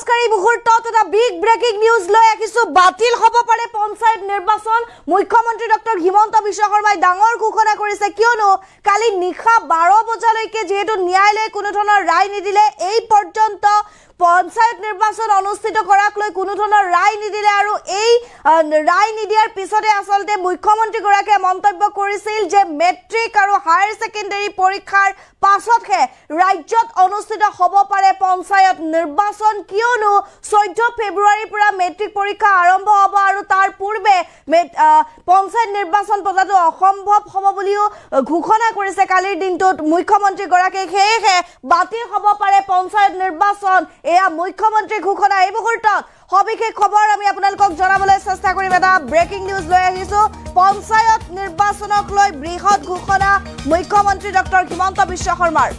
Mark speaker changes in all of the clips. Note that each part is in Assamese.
Speaker 1: নমস্কাৰ এই মুহূৰ্তত এটা বিগ ব্ৰেকিং নিউজ লৈ আহিছো বাতিল হ'ব পাৰে পঞ্চায়ত নিৰ্বাচন মুখ্যমন্ত্ৰী ডক্টৰ হিমন্ত বিশ্ব শৰ্মাই ডাঙৰ ঘোষণা কৰিছে কিয়নো কালি নিশা 12 বজালৈকে যেহেতু ন্যায়ালয়ে কোনো ধৰণৰ ৰায় নিদিলে এই পৰ্যন্ত পঞ্চায়ত নিৰ্বাচন অনুষ্ঠিত কৰাক লৈ কোনো ধৰণৰ ৰায় নিদিলে আৰু এই ৰায় নিদিয়াৰ পিছতে আসলতে মুখ্যমন্ত্ৰী গৰাকীয়ে মন্তব্য কৰিছিল যে মেট্ৰিক আৰু হায়াৰ সেকেন্ডাৰী পৰীক্ষাৰ পাছতহে ৰাজ্যত অনুষ্ঠিত হ'ব পাৰে পঞ্চায়ত নিৰ্বাচন কিয়নো 14 ফেব্ৰুৱাৰীৰ পৰা মেট্ৰিক পৰীক্ষা আৰম্ভ হ'ব আৰু তাৰ পূৰ্বে পঞ্চায়ত নিৰ্বাচন পতাটো অসম্ভৱ হ'ব বুলিও ঘোষণা কৰিছে কালিৰ দিনটোত মুখ্যমন্ত্ৰী গৰাকীয়ে সেয়েহে বাতিল হ'ব পাৰে পঞ্চায়ত নিৰ্বাচন এয়া মুখ্যমন্ত্ৰী ঘোষণা এই মুহূৰ্তত সবিশেষ খবৰ আমি আপোনালোকক জনাবলৈ চেষ্টা কৰিম এটা ব্ৰেকিং নিউজ লৈ আহিছো পঞ্চায়ত নিৰ্বাচনক লৈ বৃহৎ ঘোষণা মুখ্যমন্ত্ৰী ডক্টৰ হিমন্ত বিশ্ব শৰ্মাৰ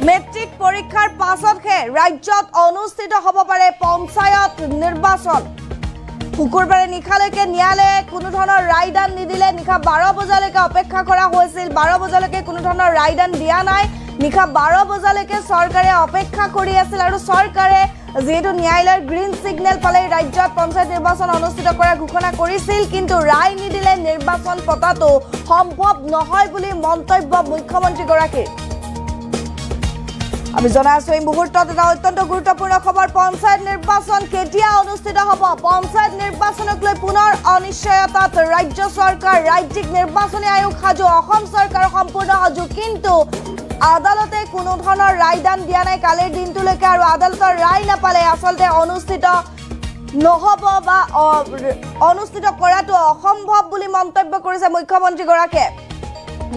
Speaker 1: মেট্ৰিক পৰীক্ষাৰ পাছতহে ৰাজ্যত অনুষ্ঠিত হ'ব পাৰে পঞ্চায়ত নিৰ্বাচন শুকুৰবাৰে নিশালৈকে ন্যায়ালয়ে কোনো ধৰণৰ ৰায়দান নিদিলে নিশা 12 বজালৈকে অপেক্ষা কৰা হৈছিল 12 বজালৈকে কোনো ধৰণৰ ৰায়দান দিয়া নাই নিশা 12 বজালৈকে চৰকাৰে অপেক্ষা কৰি আছিল আৰু চৰকাৰে যেহেতু ন্যায়ালয়ৰ গ্ৰীণ সিগনেল পালে ৰাজ্যত পঞ্চায়ত নিৰ্বাচন অনুষ্ঠিত কৰাৰ ঘোষণা কৰিছিল কিন্তু ৰায় নিদিলে নিৰ্বাচন পতাটো সম্ভৱ নহয় বুলি মন্তব্য মুখ্যমন্ত্ৰী গৰাকীৰ আমি জনাইছো এই মুহূৰ্তত এটা অত্যন্ত গুৰুত্বপূৰ্ণ খবৰ পঞ্চায়ত নিৰ্বাচন কেতিয়া অনুষ্ঠিত হ'ব পঞ্চায়ত নিৰ্বাচনক লৈ পুনৰ অনিশ্চয়তাত ৰাজ্য চৰকাৰ ৰাজ্যিক নিৰ্বাচনী আয়োগ সাজু অসম চৰকাৰ সম্পূৰ্ণ সাজু কিন্তু আদালতে কোনো ধৰণৰ ৰায়দান দিয়া নাই কালিৰ দিনটোলৈকে আৰু আদালতৰ ৰায় নাপালে আসলতে অনুষ্ঠিত নহব বা অনুষ্ঠিত কৰাটো অসম্ভৱ বুলি মন্তব্য কৰিছে মুখ্যমন্ত্ৰী গৰাকীয়ে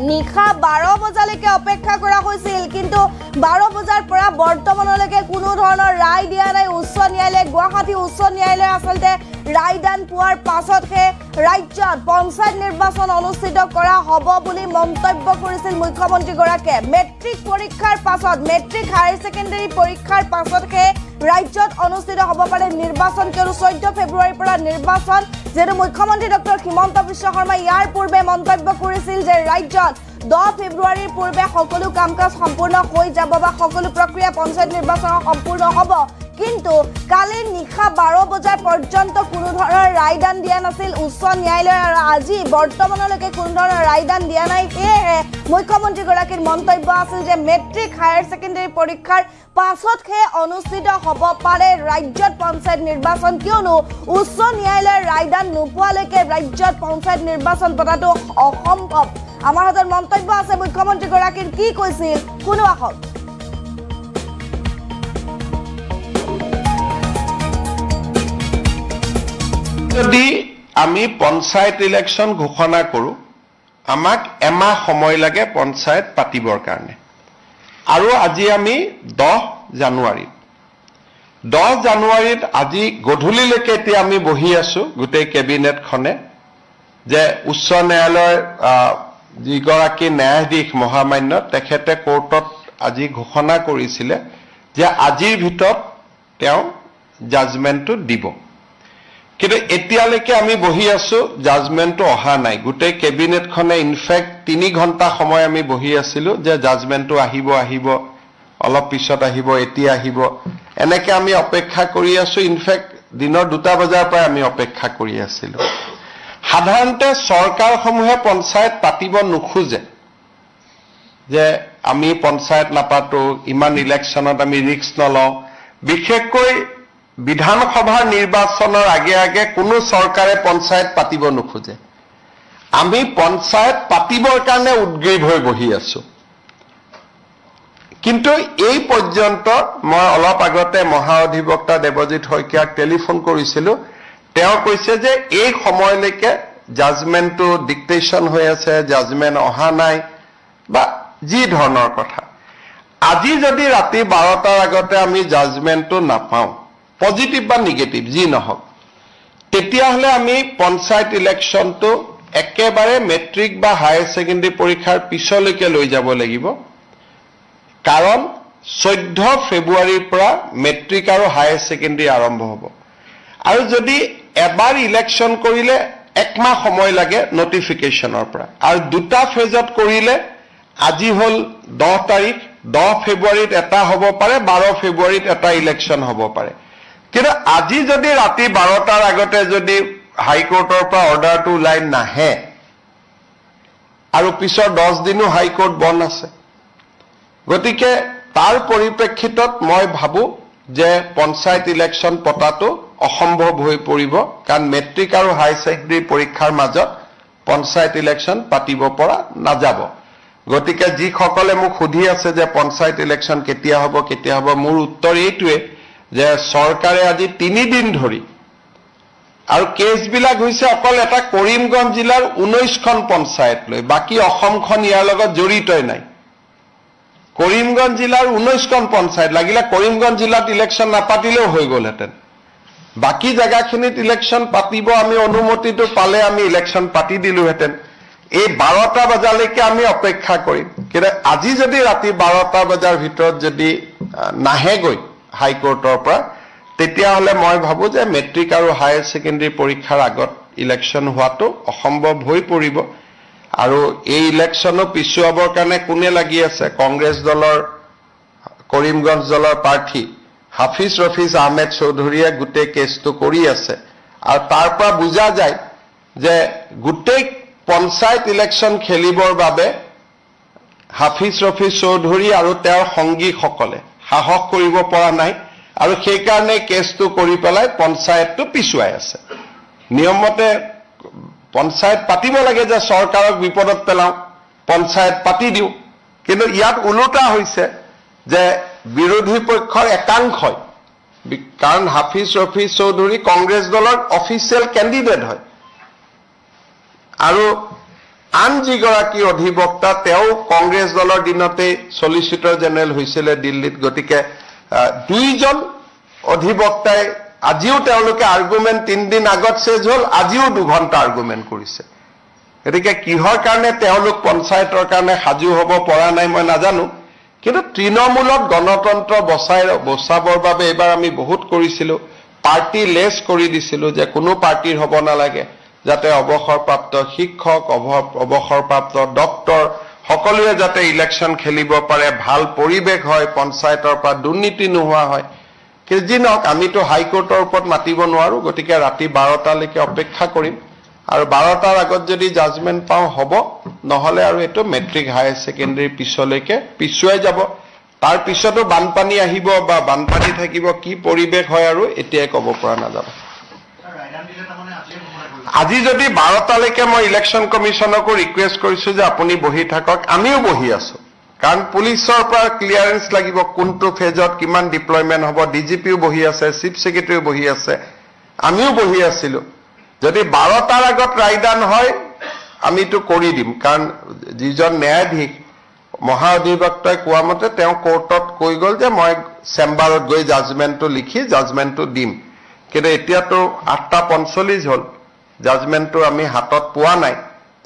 Speaker 1: নিশা 12 বজালৈকে অপেক্ষা কৰা হৈছিল কিন্তু 12 বজাৰ পৰা বৰ্তমানলৈকে কোনো ধৰণৰ ৰায় দিয়া নাই উচ্চ ন্যায়ালয়ে গুৱাহাটী উচ্চ ন্যায়ালয়ে আসলতে ৰায়দান পোৱাৰ পাছতহে ৰাজ্যত পঞ্চায়ত নিৰ্বাচন অনুষ্ঠিত কৰা হ'ব বুলি মন্তব্য কৰিছিল মুখ্যমন্ত্ৰী গৰাকীয়ে মেট্ৰিক পৰীক্ষাৰ পাছত মেট্ৰিক হায়াৰ সেকেন্ডাৰী পৰীক্ষাৰ পাছতহে ৰাজ্যত অনুষ্ঠিত হ'ব পাৰে নিৰ্বাচন কিয়নো 14 ফেব্ৰুৱাৰীৰ পৰা নিৰ্বাচন যেনে মুখ্যমন্ত্ৰী ডক্টৰ হিমন্ত বিশ্ব শৰ্মা ইয়াৰ পূৰ্বে মন্তব্য কৰিছিল যে ৰাজ্যত 10 ফেব্ৰুৱাৰীৰ পূৰ্বে সকলো কামকাজ সম্পূৰ্ণ হৈ যাব বা সকলো প্ৰক্ৰিয়া পঞ্চায়ত নিৰ্বাচন সম্পূৰ্ণ হ'ব কিন্তু কালি নিশা 12 বজাৰ পৰ্যন্ত কোনো ধৰণৰ ৰায়দান দিয়া নাছিল উচ্চ ন্যায়ালয়ে আৰু আজি বৰ্তমানলৈকে কোনো ধৰণৰ ৰায়দান দিয়া নাই সেয়েহে মুখ্যমন্ত্ৰী গৰাকীৰ মন্তব্য আছিল যে মেট্ৰিক হায়াৰ সেকেন্ডাৰী পৰীক্ষাৰ পাছতহে অনুষ্ঠিত হ'ব পাৰে ৰাজ্যত পঞ্চায়ত নিৰ্বাচন কিয়নো উচ্চ ন্যায়ালয়ৰ ৰায়দান নোপোৱালৈকে ৰাজ্যত পঞ্চায়ত নিৰ্বাচন পতাটো অসম্ভৱ আমাৰ হাতত মন্তব্য আছে মুখ্যমন্ত্ৰী গৰাকীৰ কি কৈছিল শুনো আহক
Speaker 2: যদি আমি পঞ্চায়ত ইলেকশন ঘোষণা কৰো আমাক এমাহ সময় লাগে পঞ্চায়ত পাতিবৰ কাৰণে আৰু আজি আমি 10 জানুৱাৰীত আজি গধূলিলৈকে এতিয়া আমি বহি আছো গোটেই কেবিনেটখনে যে উচ্চ ন্যায়ালয়ৰ যিগৰাকী ন্যায়াধীশ মহামান্য তেখেতে কোৰ্টত আজি ঘোষণা কৰিছিলে যে আজিৰ ভিতৰত তেওঁ জাজমেন্টটো দিব কিন্তু এতিয়ালৈকে আমি বহি আছো জাজমেন্টটো অহা নাই গোটেই কেবিনেটখনে ইনফেক্ট 3 ঘণ্টা সময় আমি বহি আছিলো যে জাজমেন্টটো আহিব অলপ পিছত আহিব এতিয়া আহিব এনেকৈ আমি অপেক্ষা কৰি আছো ইনফেক্ট দিনৰ 2টা বজাৰ পৰা আমি অপেক্ষা কৰি আছিলো সাধাৰণতে চৰকাৰসমূহে পঞ্চায়ত পাতিব নোখোজে যে আমি পঞ্চায়ত নাপাতো ইমান ইলেকশ্যনত আমি ৰিস্ক নলওঁ বিশেষকৈ বিধানসভাৰ নিৰ্বাচনৰ আগে কোনো চৰকাৰে পঞ্চায়ত পাতিব নোখোজে আমি পঞ্চায়ত পাতিবৰ কাৰণে উদ্গ্ৰীৱ হৈ বহি আছো কিন্তু এই পৰ্যন্ত মই অলপ আগতে মহাঅধিবক্তা দেৱজিৎ শইকীয়াক টেলিফোন কৰিছিলো তেওঁ কৈছে যে এই সময়লৈকে জাজমেন্টটো ডিক্টেশ্যন হৈ আছে জাজমেন্ট অহা নাই বা যি ধৰণৰ কথা আজি যদি ৰাতি 12টাৰ আগতে আমি জাজমেন্টটো নাপাওঁ পজিটিভ বা নেগেটিভ যি নহওক তেতিয়াহলে আমি পঞ্চায়ত ইলেকশ্যনটো একেবাৰে মেট্ৰিক বা হায়াৰ সেকেন্ডাৰী পৰীক্ষাৰ পিছলৈকে লৈ যাব লাগিব কাৰণ 14 ফেব্ৰুৱাৰীৰ পৰা মেট্ৰিক আৰু হায়াৰ সেকেন্ডাৰী আৰম্ভ হ'ব আৰু যদি এবাৰ ইলেকশ্যন কৰিলে একমাহ সময় লাগে নটিফিকেশনৰ পৰা আৰু দুটা ফেজত কৰিলে আজি হল 10 তাৰিখ 10 ফেব্ৰুৱাৰীত এটা হ'ব পাৰে 12 ফেব্ৰুৱাৰীত এটা ইলেকশ্যন হ'ব পাৰে কিন্তু আজি যদি ৰাতি 12টাৰ আগতে যদি হাইকোৰ্টৰ পৰা অৰ্ডাৰটো ওলাই নাহে আৰু পিছৰ 10 দিনো হাইকোৰ্ট বন্ধ আছে গতিকে তাৰ পৰিপ্ৰেক্ষিতত মই ভাবো যে পঞ্চায়ত ইলেকশ্যন পতাটো অসম্ভৱ হৈ পৰিব কাৰণ মেট্ৰিক আৰু হাই ছেকেণ্ডাৰী পৰীক্ষাৰ মাজত পঞ্চায়ত ইলেকশ্যন পাতিব পৰা নাযাব গতিকে যি সকলে মোক সুধি আছে যে পঞ্চায়ত ইলেকশ্যন কেতিয়া হ'ব মোৰ উত্তৰ এইটোৱে যে চৰকাৰে আজি 3 দিন ধৰি আৰু কেছবিলাক হৈছে অকল এটা কৰিমগঞ্জ জিলাৰ 19খন পঞ্চায়ত লৈ বাকি অসমখন ইয়াৰ লগত জড়িতই নাই কৰিমগঞ্জ জিলাৰ 19খন পঞ্চায়ত লাগিলে কৰিমগঞ্জ জিলাত ইলেকশ্যন নাপাতিলেও হৈ গ'লহেঁতেন বাকি জায়গাখিনিত ইলেকশ্যন পাতিব আমি অনুমতিটো পালে আমি ইলেকশ্যন পাতি দিলোহেঁতেন এই 12টা বজালৈকে আমি অপেক্ষা কৰিম কিন্তু আজি যদি ৰাতি 12টা বজাৰ ভিতৰত যদি নাহেগৈ হাইকোৰ্টৰ পৰা তেতিয়াহ'লে মই ভাবো যে মেট্ৰিক আৰু হায়াৰ ছেকেণ্ডাৰী পৰীক্ষাৰ আগত ইলেকশ্যন হোৱাটো অসম্ভৱ হৈ পৰিব আৰু এই ইলেকশ্যনো পিছুৱাবৰ কাৰণে কোনে লাগি আছে কংগ্ৰেছ দলৰ কৰিমগঞ্জ দলৰ প্ৰাৰ্থী হাফিজ ৰফিজ আহমেদ চৌধুৰীয়ে গোটেই কেছটো কৰি আছে আৰু তাৰ পৰা বুজা যায় যে গোটেই পঞ্চায়ত ইলেকশ্যন খেলিবৰ বাবে হাফিজ ৰফিজ চৌধুৰী আৰু তেওঁৰ সংগীসকলে সাহস কৰিব পৰা নাই আৰু সেই কাৰণে কেছটো কৰি পেলাই পঞ্চায়তটো পিছুৱাই আছে নিয়মমতে পঞ্চায়ত পাতিব লাগে যে চৰকাৰক বিপদত পেলাও পঞ্চায়ত পাতি দিও কিন্তু ইয়াত উলটা হৈছে যে বিৰোধী পক্ষৰ একাংশই কাৰণ হাফিজ ৰফিজ চৌধুৰী কংগ্ৰেছ দলৰ অফিচিয়েল কেণ্ডিডেট হয় আৰু আন যিগৰাকী অধিবক্তা তেওঁ কংগ্ৰেছ দলৰ দিনতে সলিচিটৰ জেনেৰেল হৈছিল দিল্লীত গতিকে দুইজন অধিবক্তাই আজিও তেওঁলোকে আৰ্গুমেন্ট 3 দিন আগত শেষ হ'ল আজিও 2 ঘণ্টা আৰ্গুমেন্ট কৰিছে গতিকে কিহৰ কাৰণে তেওঁলোক পঞ্চায়তৰ কাৰণে সাজু হ'ব পৰা নাই মই নাজানো কিন্তু তৃণমূলক গণতন্ত্ৰ বচাবৰ বাবে এবাৰ আমি বহুত কৰিছিলো পাৰ্টি লেছ কৰি দিছিলো যে কোনো পাৰ্টিৰ হ'ব নালাগে যাতে অৱসৰপ্ৰাপ্ত শিক্ষক অৱসৰপ্ৰাপ্ত ডক্টৰ সকলোৱে যাতে ইলেকশ্যন খেলিব পাৰে ভাল পৰিৱেশ হয় পঞ্চায়তৰ পৰা দুৰ্নীতি নোহোৱা হয় কিন্তু যি নহওক আমিতো হাইকোৰ্টৰ ওপৰত মাতিব নোৱাৰো গতিকে ৰাতি 12টালৈকে অপেক্ষা কৰিম আৰু 12টাৰ আগত যদি জাজমেন্ট পাওঁ হ'ব নহলে আৰু এটো মেট্ৰিক হায়াৰ ছেকেণ্ডাৰী পিছলৈকে পিছুৱাই যাব তাৰ পিছতো বানপানী আহিব বা বানপানী থাকিব কি পৰিৱেশ হয় আৰু এতিয়াই ক'ব পৰা নাযাব আজি যদি 12টালৈকে মই ইলেকশ্যন কমিশনকো ৰিকুৱেষ্ট কৰিছো যে আপুনি বহি থাকক আমিও বহি আছো কাৰণ পুলিচৰ পৰা ক্লিয়াৰেন্স লাগিব কোনটো ফেজত কিমান ডিপ্লয়মেন্ট হ'ব ডিজিপিও বহি আছে চিফ সেক্ৰেটাৰীও বহি আছে আমিও বহি আছিলো যদি 12টাৰ আগত ৰায়দান হয় আমিতো কৰি দিম কাৰণ যিজন ন্যায়াধীশ মহা অধিবক্তাই কোৱা মতে তেওঁ কোৰ্টত কৈ গ'ল যে মই চেম্বাৰত গৈ জাজমেন্টটো লিখি জাজমেন্টটো দিম কিন্তু এতিয়াতো 8:45 হ'ল জাজমেন্টটো আমি হাতত পোৱা নাই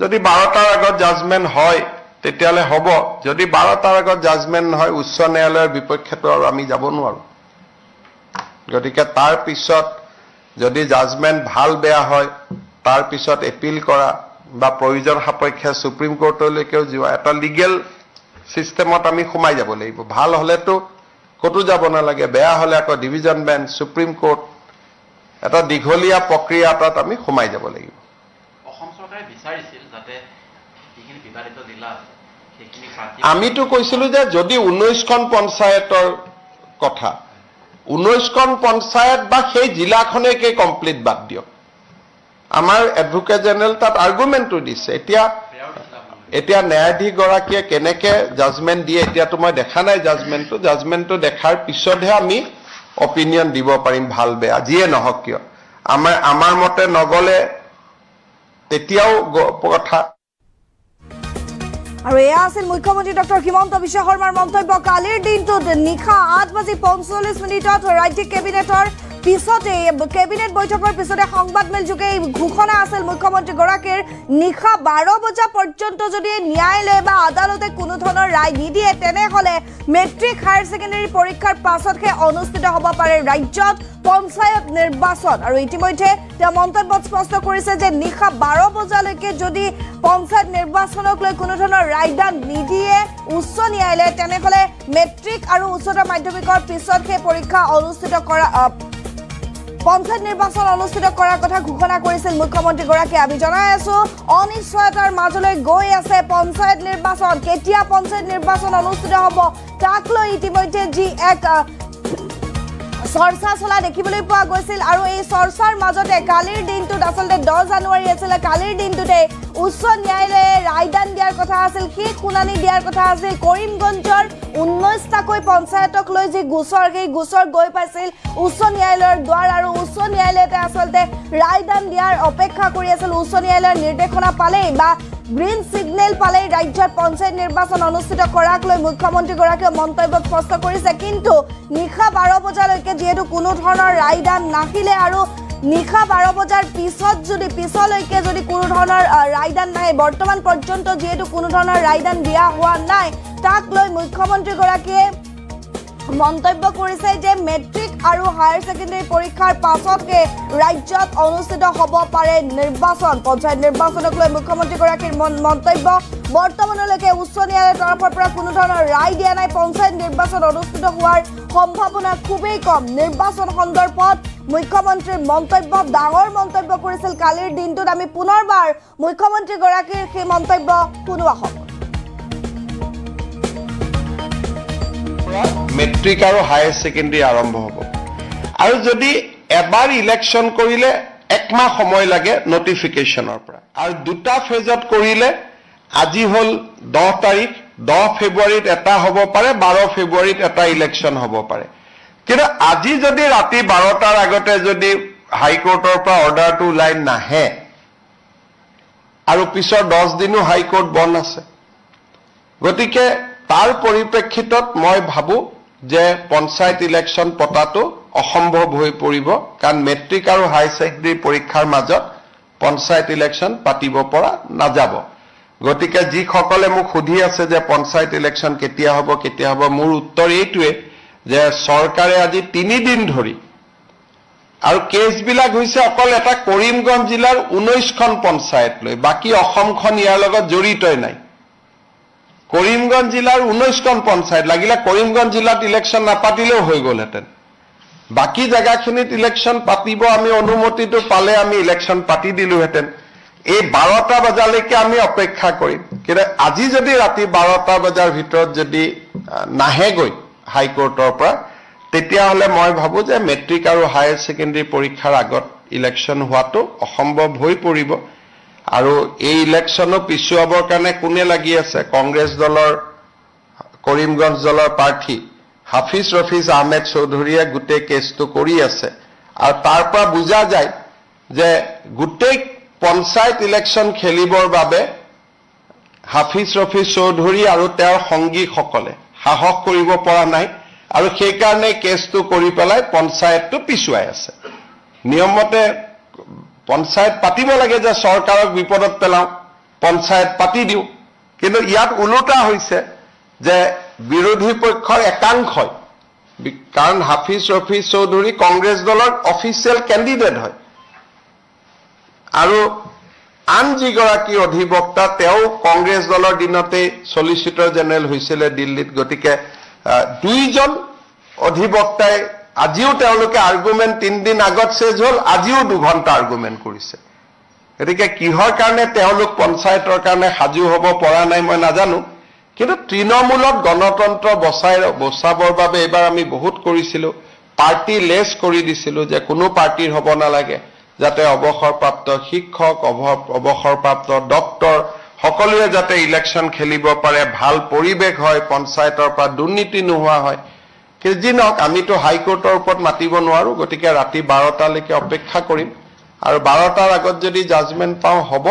Speaker 2: যদি 12টাৰ আগত জাজমেন্ট হয় তেতিয়ালে হ'ব যদি 12টাৰ আগত জাজমেন্ট নহয় উচ্চ ন্যায়ালয়ৰ বিপক্ষেতো আৰু আমি যাব নোৱাৰো গতিকে তাৰ পিছত যদি জাজমেন্ট ভাল বেয়া হয় তাৰ পিছত এপিল কৰা বা প্ৰয়োজন সাপেক্ষে সুপ্ৰিম কোৰ্টলৈকেও যোৱা এটা লিগেল সিস্টেমত আমি সোমাই যাব লাগিব ভাল হলেতো কতো যাব নালাগে বেয়া হলে আকৌ ডিভিজন বেঞ্চ সুপ্ৰিম কোৰ্ট এটা দীঘলীয়া প্ৰক্ৰিয়া এটাত আমি সোমাই যাব লাগিব
Speaker 3: অসম চৰকাৰে বিচাৰিছিল যাতে যিখিনি বিবাদিত জিলা সেইখিনি
Speaker 2: আমিতো কৈছিলো যে যদি 19খন পঞ্চায়তৰ কথা 19খন পঞ্চায়ত বা সেই জিলাখনেকে কমপ্লিট বাদ দিয়ক আমাৰ এডভোকেট জেনেৰেল তাত আৰ্গুমেন্টটো দিছে এতিয়া ন্যায়াধীশ গৰাকীয়ে কেনেকে জাজমেন্ট দিয়ে এতিয়াতো মই দেখা নাই জাজমেন্টটো দেখাৰ পিছতহে আমি অপিনিয়ন দিব পাৰিম ভাল বেয়া যিয়ে নহওক কিয় আমাৰ মতে নগলে তেতিয়াও কথা
Speaker 1: আৰু এয়া আছিল মুখ্যমন্ত্ৰী ডক্টৰ হিমন্ত বিশ্ব শৰ্মাৰ মন্তব্য কালিৰ দিনটোত নিশা 8:45 ৰাজ্যিক কেবিনেটৰ পিছতে কেবিনেট বৈঠকৰ পিছতে সংবাদমেল যোগে ঘোষণা আছিল মুখ্যমন্ত্ৰীগৰাকীৰ নিশা 12 বজা পৰ্যন্ত যদি ন্যায়ালয় বা আদালতে কোনো ধৰণৰ ৰায় নিদিয়ে তেনেহলে মেট্ৰিক হায়াৰ ছেকেণ্ডাৰী পৰীক্ষাৰ পাছতহে অনুষ্ঠিত হ'ব পাৰে ৰাজ্যত পঞ্চায়ত নিৰ্বাচন আৰু ইতিমধ্যে তেওঁ মন্তব্যত স্পষ্ট কৰিছে যে নিশা 12 বজালৈকে যদি পঞ্চায়ত নিৰ্বাচনক লৈ কোনো ধৰণৰ ৰায়দান নিদিয়ে উচ্চ ন্যায়ালয়ে তেনেহলে মেট্ৰিক আৰু উচ্চতৰ মাধ্যমিকৰ পিছতহে পৰীক্ষা অনুষ্ঠিত কৰা পঞ্চায়ত নিৰ্বাচন অনুষ্ঠিত কৰাৰ কথা ঘোষণা কৰিছিল মুখ্যমন্ত্ৰীগৰাকীয়ে আমি জনাই আছো অনিশ্চয়তাৰ মাজলৈ গৈ আছে পঞ্চায়ত নিৰ্বাচন কেতিয়া পঞ্চায়ত নিৰ্বাচন অনুষ্ঠিত হ'ব তাক লৈ ইতিমধ্যে যি এক চৰ্চা চলা দেখিবলৈ পোৱা গৈছিল আৰু এই চৰ্চাৰ মাজতে কালিৰ দিনটোত আসলে 10 জানুৱাৰী আছিল কালিৰ দিনটোতে উচ্চ ন্যায়ালয়ে ৰায়দান দিয়াৰ কথা আছিল সেই শুনানি দিয়াৰ কথা আছিল কৰিমগঞ্জৰ 19টাকৈ পঞ্চায়তক লৈ যি গোচৰ সেই গোচৰ গৈ পাইছিল উচ্চ ন্যায়ালয়ৰ দ্বাৰ আৰু উচ্চ ন্যায়ালয়তে আসলে ৰায়দান দিয়াৰ অপেক্ষা কৰি আছিল উচ্চ ন্যায়ালয়ৰ নিৰ্দেশনা পালে বা গ্ৰীণ সিগনেল পালে ৰাজ্যত পঞ্চায়ত নিৰ্বাচন অনুষ্ঠিত কৰাক লৈ মুখ্যমন্ত্ৰীগৰাকীয়ে মন্তব্য স্পষ্ট কৰিছে কিন্তু নিশা 12 বজালৈকে যেহেতু কোনো ধৰণৰ ৰায়দান নাহিলে আৰু নিশা 12 বজাৰ পিছত যদি পিছলৈকে যদি কোনো ধৰণৰ ৰায়দান নাই বৰ্তমান পৰ্যন্ত যেহেতু কোনো ধৰণৰ ৰায়দান দিয়া হোৱা নাই তাক লৈ মুখ্যমন্ত্ৰীগৰাকীয়ে মন্তব্য কৰিছে যে মেট্ৰিক আৰু হায়াৰ ছেকেণ্ডাৰী পৰীক্ষাৰ পাছতহে ৰাজ্যত অনুষ্ঠিত হ'ব পাৰে নিৰ্বাচন পঞ্চায়ত নিৰ্বাচনক লৈ মুখ্যমন্ত্ৰীগৰাকীৰ মন্তব্য বৰ্তমানলৈকে উচ্চ ন্যায়ালয়ৰ তৰফৰ পৰা কোনো ধৰণৰ ৰায় দিয়া নাই পঞ্চায়ত নিৰ্বাচন অনুষ্ঠিত হোৱাৰ সম্ভাৱনা খুবেই কম নিৰ্বাচন সন্দৰ্ভত মুখ্যমন্ত্ৰীৰ মন্তব্য ডাঙৰ মন্তব্য কৰিছিল কালিৰ দিনটোত আমি পুনৰবাৰ মুখ্যমন্ত্ৰীগৰাকীৰ সেই মন্তব্য শুনো আহক
Speaker 2: মেট্ৰিক আৰু হায়াৰ ছেকেণ্ডাৰী আৰম্ভ হ'ব আৰু যদি এবাৰ ইলেকশ্যন কৰিলে একমাহ সময় লাগে নটিফিকেশ্যনৰ পৰা আৰু দুটা ফেজত কৰিলে আজি হল 10 তাৰিখ 10 ফেব্ৰুৱাৰীত এটা হ'ব পাৰে 12 ফেব্ৰুৱাৰীত এটা ইলেকশ্যন হ'ব পাৰে কিন্তু আজি যদি ৰাতি 12টাৰ আগতে যদি হাইকোৰ্টৰ পৰা অৰ্ডাৰটো ওলাই নাহে আৰু পিছৰ 10 দিনো হাইকোৰ্ট বন্ধ আছে গতিকে তাৰ পৰিপ্ৰেক্ষিতত মই ভাবো যে পঞ্চায়ত ইলেকশ্যন পতাটো অসম্ভৱ হৈ পৰিব কাৰণ মেট্ৰিক আৰু হায়াৰ ছেকেণ্ডাৰী পৰীক্ষাৰ মাজত পঞ্চায়ত ইলেকশ্যন পাতিব পৰা নাযাব গতিকে যি সকলে মোক সুধি আছে যে পঞ্চায়ত ইলেকশ্যন কেতিয়া হ'ব মোৰ উত্তৰ এইটোৱে যে চৰকাৰে আজি 3 দিন ধৰি আৰু কেছবিলাক হৈছে অকল এটা কৰিমগঞ্জ জিলাৰ 19খন পঞ্চায়ত লৈ বাকি অসমখন ইয়াৰ লগত জড়িতই নাই কৰিমগঞ্জ জিলাৰ 19খন পঞ্চায়ত লাগিলে কৰিমগঞ্জ জিলাত ইলেকশ্যন নাপাতিলেও হৈ গ'লহেঁতেন বাকি জায়গাখিনিত ইলেকশ্যন পাতিব আমি অনুমতিটো পালে আমি ইলেকশ্যন পাতি দিলোহেঁতেন এই 12টা বজালৈকে আমি অপেক্ষা কৰিম কিন্তু আজি যদি ৰাতি 12টা বজাৰ ভিতৰত যদি নাহেগৈ হাইকোৰ্টৰ পৰা তেতিয়াহ'লে মই ভাবো যে মেট্ৰিক আৰু হায়াৰ ছেকেণ্ডাৰী পৰীক্ষাৰ আগত ইলেকশ্যন হোৱাটো অসম্ভৱ হৈ পৰিব আৰু এই ইলেকশ্যনো পিছুৱাবৰ কাৰণে কোনে লাগি আছে কংগ্ৰেছ দলৰ কৰিমগঞ্জ দলৰ প্ৰাৰ্থী হাফিজ ৰফিজ আহমেদ চৌধুৰীয়ে গোটেই কেছটো কৰি আছে আৰু তাৰ পৰা বুজা যায় যে গোটেই পঞ্চায়ত ইলেকশ্যন খেলিবৰ বাবে হাফিজ ৰফিজ চৌধুৰী আৰু তেওঁৰ সংগীসকলে সাহস কৰিব পৰা নাই আৰু সেই কাৰণে কেছটো কৰি পেলাই পঞ্চায়তটো পিছুৱাই আছে নিয়মমতে পঞ্চায়ত পাতিব লাগে যে চৰকাৰক বিপদত পেলাও পঞ্চায়ত পাতি দিও কিন্তু ইয়াত উলটা হৈছে যে বিৰোধী পক্ষৰ একাংশই কাৰণ হাফিজ ৰফিজ চৌধুৰী কংগ্ৰেছ দলৰ অফিচিয়েল কেণ্ডিডেট হয় আৰু আন যিগৰাকী অধিবক্তা তেওঁ কংগ্ৰেছ দলৰ দিনতে সলিচিটৰ জেনেৰেল হৈছিল দিল্লীত গতিকে দুইজন অধিবক্তাই আজিও তেওঁলোকে আৰ্গুমেন্ট 3 দিন আগত শেষ হল আজিও 2 ঘণ্টা আৰ্গুমেন্ট কৰিছে গতিকে কিহৰ কাৰণে তেওঁলোক পঞ্চায়তৰ কাৰণে সাজু হ'ব পৰা নাই মই নাজানো কিন্তু তৃণমূলত গণতন্ত্ৰ বচাবৰ বাবে এবাৰ আমি বহুত কৰিছিলো পাৰ্টি লেছ কৰি দিছিলো যে কোনো পাৰ্টিৰ হ'ব নালাগে যাতে অৱসৰপ্ৰাপ্ত শিক্ষক অৱসৰপ্ৰাপ্ত ডক্টৰ সকলোৱে যাতে ইলেকশ্যন খেলিব পাৰে ভাল পৰিৱেশ হয় পঞ্চায়তৰ পৰা দুৰ্নীতি নোহোৱা হয় কিন্তু যি নহওক আমিতো হাইকোৰ্টৰ ওপৰত মাতিব নোৱাৰো গতিকে ৰাতি 12টালৈকে অপেক্ষা কৰিম আৰু 12টাৰ আগত যদি জাজমেন্ট পাওঁ হ'ব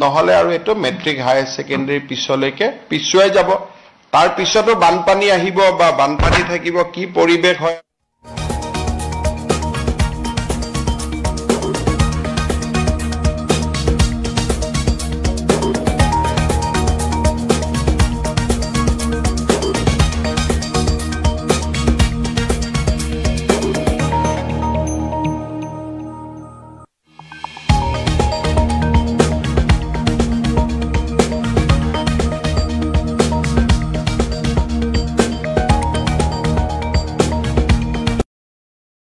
Speaker 2: নহলে আৰু এটো মেট্ৰিক হায়াৰ ছেকেণ্ডাৰী পিছলৈকে পিছুৱাই যাব তাৰ পিছতো বানপানী আহিব বা বানপানী থাকিব কি পৰিৱেশ হয়